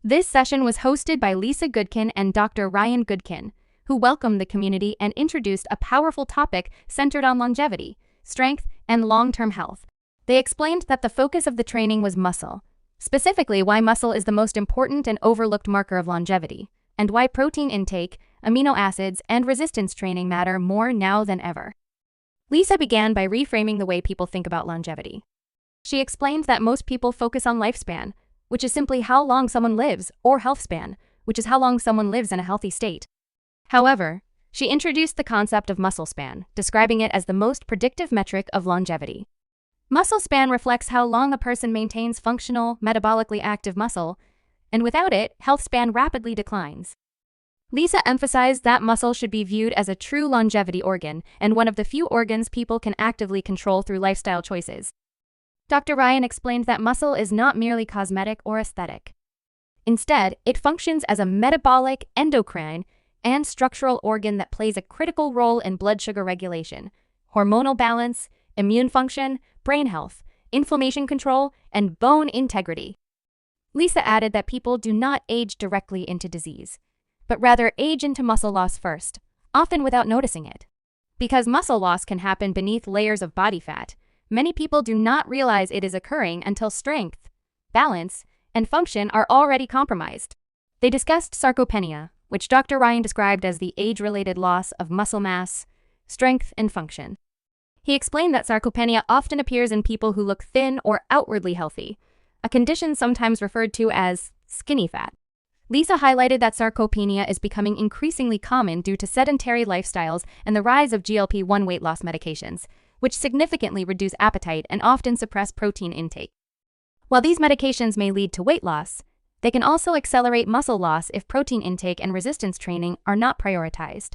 This session was hosted by Lisa Goodkin and Dr. Ryan Goodkin, who welcomed the community and introduced a powerful topic centered on longevity, strength, and long-term health. They explained that the focus of the training was muscle, specifically why muscle is the most important and overlooked marker of longevity, and why protein intake, amino acids, and resistance training matter more now than ever. Lisa began by reframing the way people think about longevity. She explained that most people focus on lifespan, which is simply how long someone lives, or health span, which is how long someone lives in a healthy state. However, she introduced the concept of muscle span, describing it as the most predictive metric of longevity. Muscle span reflects how long a person maintains functional, metabolically active muscle, and without it, health span rapidly declines. Lisa emphasized that muscle should be viewed as a true longevity organ and one of the few organs people can actively control through lifestyle choices. Dr. Ryan explained that muscle is not merely cosmetic or aesthetic. Instead, it functions as a metabolic, endocrine, and structural organ that plays a critical role in blood sugar regulation, hormonal balance, immune function, brain health, inflammation control, and bone integrity. Lisa added that people do not age directly into disease, but rather age into muscle loss first, often without noticing it. Because muscle loss can happen beneath layers of body fat, many people do not realize it is occurring until strength, balance, and function are already compromised. They discussed sarcopenia, which Dr. Ryan described as the age-related loss of muscle mass, strength, and function. He explained that sarcopenia often appears in people who look thin or outwardly healthy, a condition sometimes referred to as skinny fat. Lisa highlighted that sarcopenia is becoming increasingly common due to sedentary lifestyles and the rise of GLP-1 weight loss medications, which significantly reduce appetite and often suppress protein intake. While these medications may lead to weight loss, they can also accelerate muscle loss if protein intake and resistance training are not prioritized.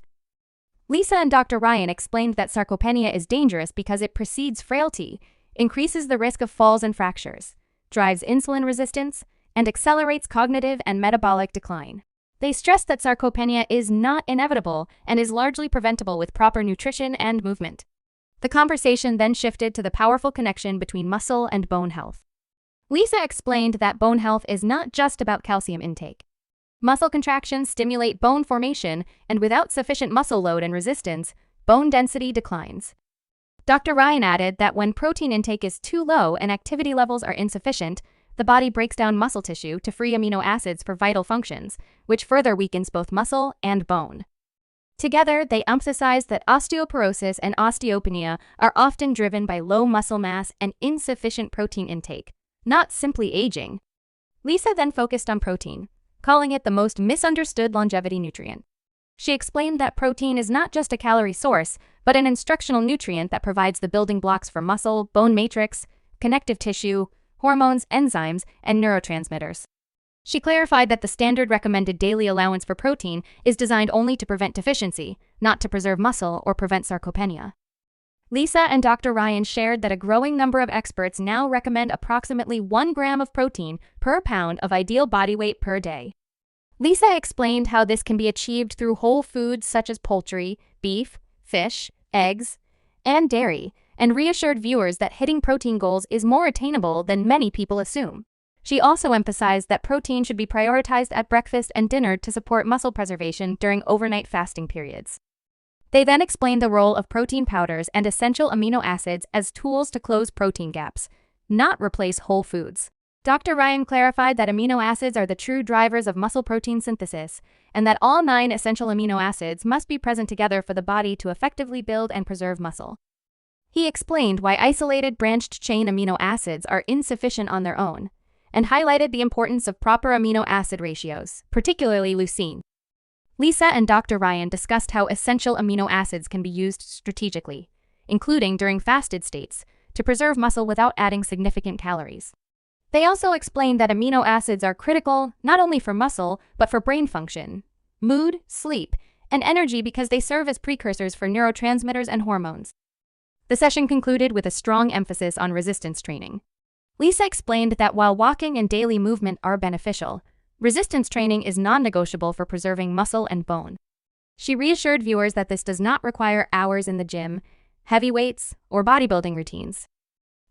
Lisa and Dr. Ryan explained that sarcopenia is dangerous because it precedes frailty, increases the risk of falls and fractures, drives insulin resistance, and accelerates cognitive and metabolic decline. They stressed that sarcopenia is not inevitable and is largely preventable with proper nutrition and movement. The conversation then shifted to the powerful connection between muscle and bone health. Lisa explained that bone health is not just about calcium intake. Muscle contractions stimulate bone formation, and without sufficient muscle load and resistance, bone density declines. Dr. Ryan added that when protein intake is too low and activity levels are insufficient, the body breaks down muscle tissue to free amino acids for vital functions, which further weakens both muscle and bone. Together, they emphasized that osteoporosis and osteopenia are often driven by low muscle mass and insufficient protein intake, not simply aging. Lisa then focused on protein, calling it the most misunderstood longevity nutrient. She explained that protein is not just a calorie source, but an instructional nutrient that provides the building blocks for muscle, bone matrix, connective tissue, hormones, enzymes, and neurotransmitters. She clarified that the standard recommended daily allowance for protein is designed only to prevent deficiency, not to preserve muscle or prevent sarcopenia. Lisa and Dr. Ryan shared that a growing number of experts now recommend approximately 1 gram of protein per pound of ideal body weight per day. Lisa explained how this can be achieved through whole foods such as poultry, beef, fish, eggs, and dairy, and reassured viewers that hitting protein goals is more attainable than many people assume. She also emphasized that protein should be prioritized at breakfast and dinner to support muscle preservation during overnight fasting periods. They then explained the role of protein powders and essential amino acids as tools to close protein gaps, not replace whole foods. Dr. Ryan clarified that amino acids are the true drivers of muscle protein synthesis, and that all 9 essential amino acids must be present together for the body to effectively build and preserve muscle. He explained why isolated branched-chain amino acids are insufficient on their own, and highlighted the importance of proper amino acid ratios, particularly leucine. Lisa and Dr. Ryan discussed how essential amino acids can be used strategically, including during fasted states, to preserve muscle without adding significant calories. They also explained that amino acids are critical not only for muscle, but for brain function, mood, sleep, and energy because they serve as precursors for neurotransmitters and hormones. The session concluded with a strong emphasis on resistance training. Lisa explained that while walking and daily movement are beneficial, resistance training is non-negotiable for preserving muscle and bone. She reassured viewers that this does not require hours in the gym, heavy weights, or bodybuilding routines.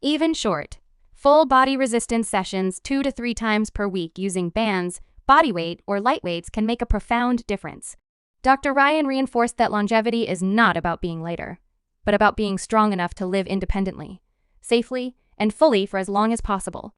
Even short, full body resistance sessions 2 to 3 times per week using bands, body weight, or light weights can make a profound difference. Dr. Ryan reinforced that longevity is not about being lighter, but about being strong enough to live independently, safely, and fully for as long as possible.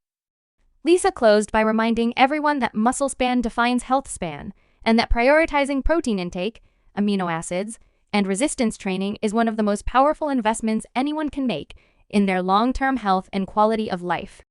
Lisa closed by reminding everyone that muscle span defines health span, and that prioritizing protein intake, amino acids, and resistance training is one of the most powerful investments anyone can make in their long-term health and quality of life.